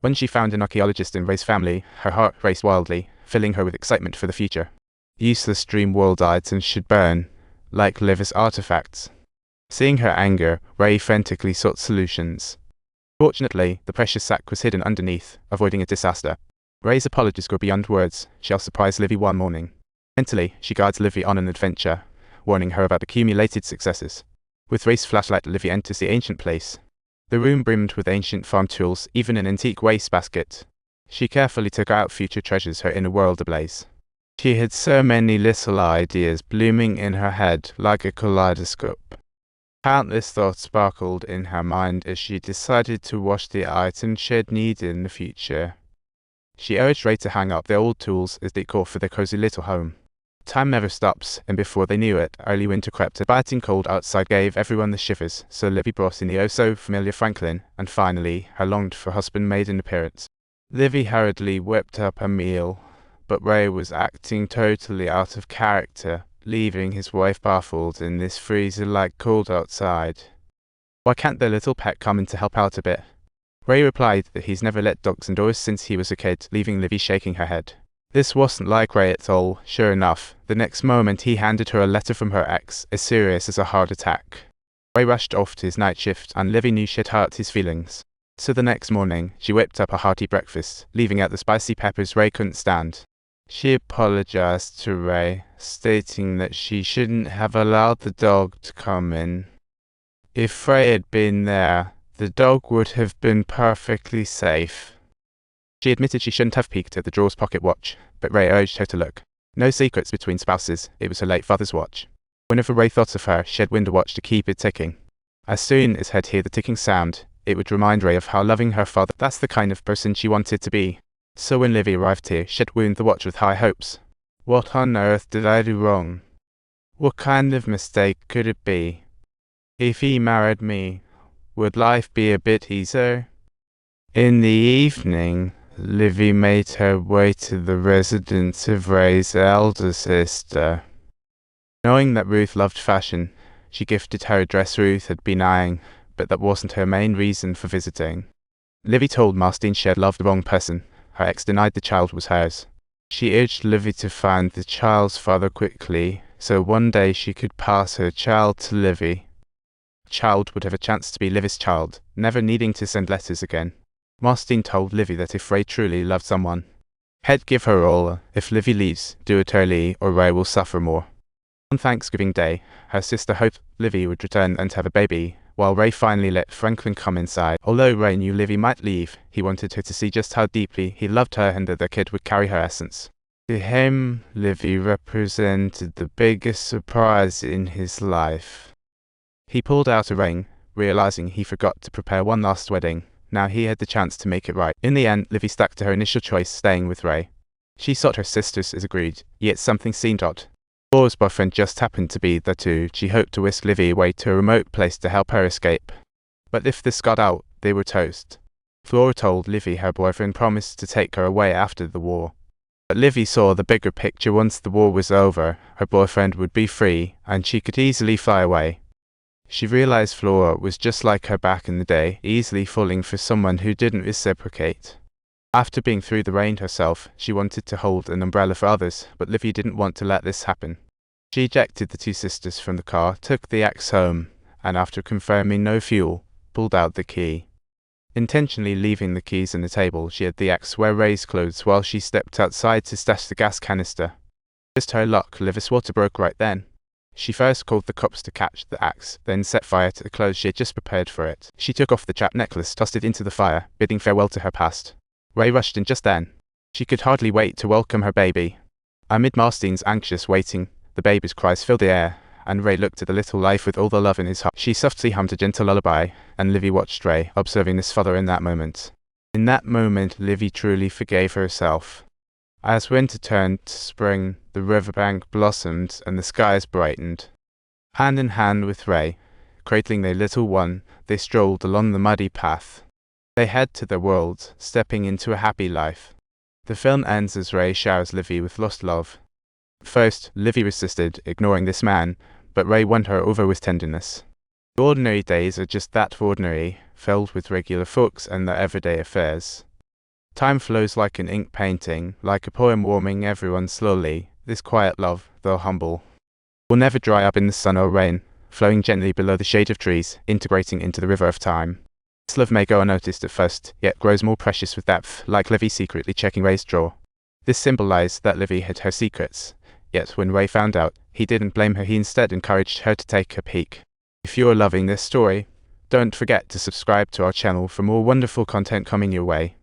When she found an archaeologist in Ray's family, her heart raced wildly, filling her with excitement for the future. Useless dream world items should burn, like Livy's artifacts. Seeing her anger, Ray frantically sought solutions. Fortunately, the precious sack was hidden underneath, avoiding a disaster. Ray's apologies go beyond words. She'll surprise Livy one morning. Mentally, she guides Livy on an adventure, warning her about accumulated successes. With Ray's flashlight, Livy enters the ancient place. The room brimmed with ancient farm tools, even an antique wastebasket. She carefully took out future treasures, her inner world ablaze. She had so many little ideas blooming in her head like a kaleidoscope. Countless thoughts sparkled in her mind as she decided to wash the items she'd need in the future. She urged Ray to hang up the old tools as decor for their cozy little home. Time never stops, and before they knew it, early winter crept. A biting cold outside gave everyone the shivers, so Livy brought in the oh-so-familiar Franklin, and finally, her longed-for husband made an appearance. Livy hurriedly whipped up a meal, but Ray was acting totally out of character, leaving his wife baffled in this freezer-like cold outside. Why can't their little pet come in to help out a bit? Ray replied that he's never let dogs indoors since he was a kid, leaving Livy shaking her head. This wasn't like Ray at all. Sure enough, the next moment he handed her a letter from her ex, as serious as a heart attack. Ray rushed off to his night shift, and Livy knew she'd hurt his feelings. So the next morning, she whipped up a hearty breakfast, leaving out the spicy peppers Ray couldn't stand. She apologized to Ray, stating that she shouldn't have allowed the dog to come in. If Ray had been there, the dog would have been perfectly safe. She admitted she shouldn't have peeked at the drawer's pocket watch, but Ray urged her to look. No secrets between spouses, it was her late father's watch. Whenever Ray thought of her, she'd wind a watch to keep it ticking. As soon as he'd hear the ticking sound, it would remind Ray of how loving her father. That's the kind of person she wanted to be. So when Livy arrived here, she'd wound the watch with high hopes. What on earth did I do wrong? What kind of mistake could it be? If he married me, would life be a bit easier? In the evening, Livy made her way to the residence of Ray's elder sister. Knowing that Ruth loved fashion, she gifted her a dress Ruth had been eyeing, but that wasn't her main reason for visiting. Livy told Marstine she'd loved the wrong person. Her ex denied the child was hers. She urged Livy to find the child's father quickly, so one day she could pass her child to Livy. The child would have a chance to be Livy's child, never needing to send letters again. Marstine told Livy that if Ray truly loved someone, he'd give her all. If Livy leaves, do it early or Ray will suffer more. On Thanksgiving Day, her sister hoped Livy would return and have a baby, while Ray finally let Franklin come inside. Although Ray knew Livy might leave, he wanted her to see just how deeply he loved her and that their kid would carry her essence. To him, Livy represented the biggest surprise in his life. He pulled out a ring, realizing he forgot to prepare one last wedding. Now he had the chance to make it right. In the end, Livy stuck to her initial choice, staying with Ray. She sought her sisters as agreed, yet something seemed odd. Flora's boyfriend just happened to be there too. She hoped to whisk Livy away to a remote place to help her escape. But if this got out, they were toast. Flora told Livy her boyfriend promised to take her away after the war. But Livy saw the bigger picture. Once the war was over, her boyfriend would be free, and she could easily fly away. She realized Flora was just like her back in the day, easily falling for someone who didn't reciprocate. After being through the rain herself, she wanted to hold an umbrella for others, but Livy didn't want to let this happen. She ejected the two sisters from the car, took the axe home, and after confirming no fuel, pulled out the key. Intentionally leaving the keys on the table, she had the axe wear Ray's clothes while she stepped outside to stash the gas canister. Just her luck, Livy's water broke right then. She first called the cops to catch the axe, then set fire to the clothes she had just prepared for it. She took off the chap necklace, tossed it into the fire, bidding farewell to her past. Ray rushed in just then. She could hardly wait to welcome her baby. Amid Marstine's anxious waiting, the baby's cries filled the air, and Ray looked at the little life with all the love in his heart. She softly hummed a gentle lullaby, and Livy watched Ray, observing his father in that moment. In that moment, Livy truly forgave herself. As winter turned to spring, the riverbank blossomed and the skies brightened. Hand in hand with Ray, cradling their little one, they strolled along the muddy path. They head to their world, stepping into a happy life. The film ends as Ray showers Livy with lost love. First, Livy resisted, ignoring this man, but Ray won her over with tenderness. The ordinary days are just that ordinary, filled with regular folks and their everyday affairs. Time flows like an ink painting, like a poem warming everyone slowly. This quiet love, though humble, will never dry up in the sun or rain, flowing gently below the shade of trees, integrating into the river of time. This love may go unnoticed at first, yet grows more precious with depth, like Livy secretly checking Ray's drawer. This symbolized that Livy hid her secrets, yet when Ray found out, he didn't blame her, he instead encouraged her to take a peek. If you are loving this story, don't forget to subscribe to our channel for more wonderful content coming your way.